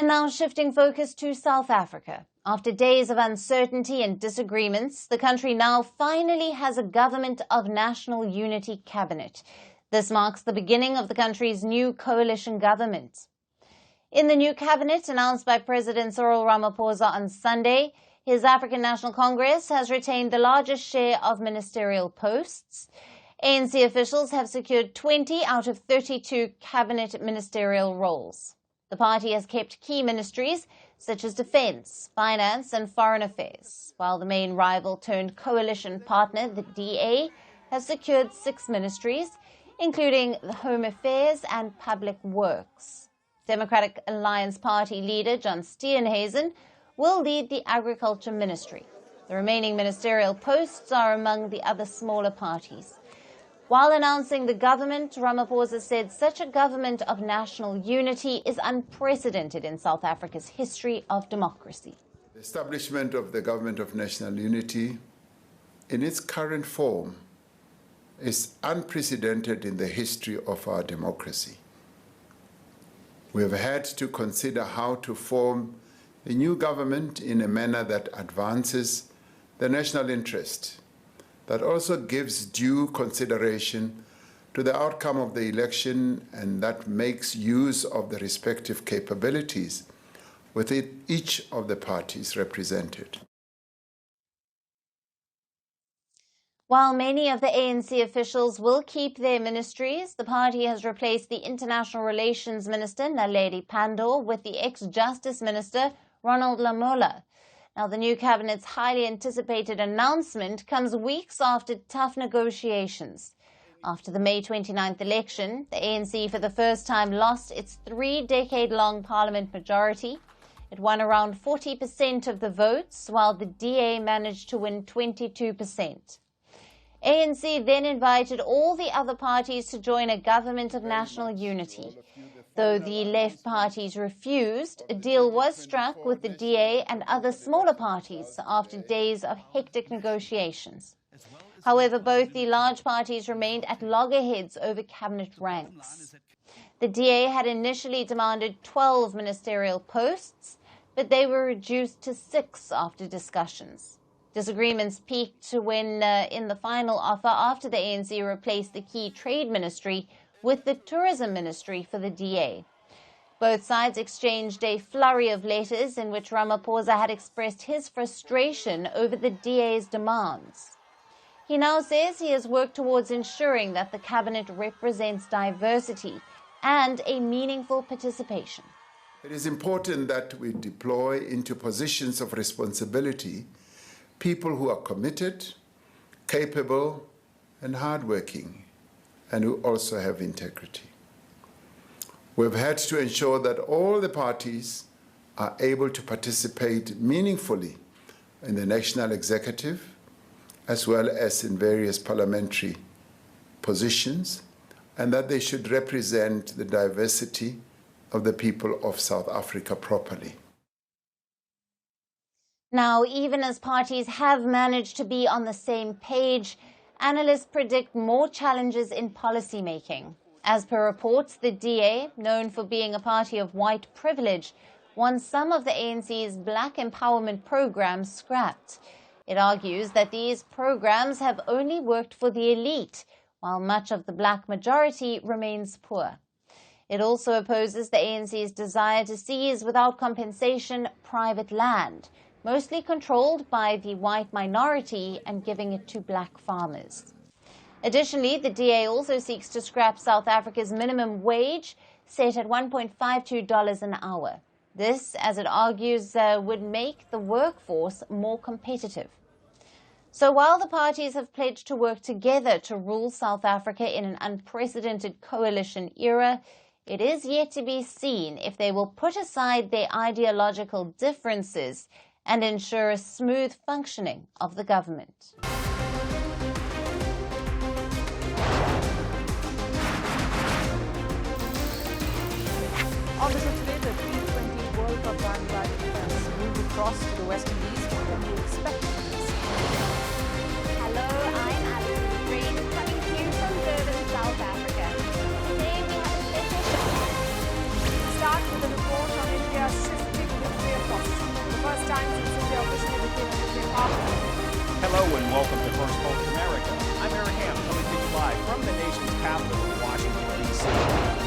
And now shifting focus to South Africa. After days of uncertainty and disagreements, the country now finally has a government of national unity cabinet. This marks the beginning of the country's new coalition government. In the new cabinet announced by President Cyril Ramaphosa on Sunday, his African National Congress has retained the largest share of ministerial posts. ANC officials have secured 20 out of 32 cabinet ministerial roles. The party has kept key ministries such as defense, finance and foreign affairs, while the main rival turned coalition partner, the DA, has secured 6 ministries, including the Home Affairs and Public Works. Democratic Alliance Party leader John Steenhuisen will lead the Agriculture Ministry. The remaining ministerial posts are among the other smaller parties. While announcing the government, Ramaphosa said such a government of national unity is unprecedented in South Africa's history of democracy. The establishment of the government of national unity in its current form is unprecedented in the history of our democracy. We have had to consider how to form a new government in a manner that advances the national interest, that also gives due consideration to the outcome of the election and that makes use of the respective capabilities within each of the parties represented. While many of the ANC officials will keep their ministries, the party has replaced the International Relations Minister, Naledi Pandor, with the ex-Justice Minister, Ronald Lamola. Now, the new cabinet's highly anticipated announcement comes weeks after tough negotiations. After the May 29th election, the ANC for the first time lost its 3-decade-long parliament majority. It won around 40% of the votes, while the DA managed to win 22%. ANC then invited all the other parties to join a government of national unity. Though the left parties refused, a deal was struck with the DA and other smaller parties after days of hectic negotiations. However, both the large parties remained at loggerheads over cabinet ranks. The DA had initially demanded 12 ministerial posts, but they were reduced to 6 after discussions. Disagreements peaked when in the final offer after the ANC replaced the key trade ministry with the tourism ministry for the DA. Both sides exchanged a flurry of letters in which Ramaphosa had expressed his frustration over the DA's demands. He now says he has worked towards ensuring that the cabinet represents diversity and a meaningful participation. It is important that we deploy into positions of responsibility people who are committed, capable, and hardworking, and who also have integrity. We've had to ensure that all the parties are able to participate meaningfully in the national executive, as well as in various parliamentary positions, and that they should represent the diversity of the people of South Africa properly. Now, even as parties have managed to be on the same page, analysts predict more challenges in policymaking. As per reports, the DA, known for being a party of white privilege, wants some of the ANC's black empowerment programs scrapped. It argues that these programs have only worked for the elite, while much of the black majority remains poor. It also opposes the ANC's desire to seize without compensation private land, mostly controlled by the white minority, and giving it to black farmers. Additionally, the DA also seeks to scrap South Africa's minimum wage, set at $1.52 an hour. This, as it argues, would make the workforce more competitive. So while the parties have pledged to work together to rule South Africa in an unprecedented coalition era, it is yet to be seen if they will put aside their ideological differences and ensure a smooth functioning of the government. Obviously today, the T20 World Cup bandwagon has moved across to the West Indies. What can you expect from this? Hello, I'm Alyson coming to you from Durban, South Africa. Today we have a special show. Start with a report on India's Hello and welcome to Firstpost America. I'm Aaron Ham, coming to you live from the nation's capital in Washington, D.C.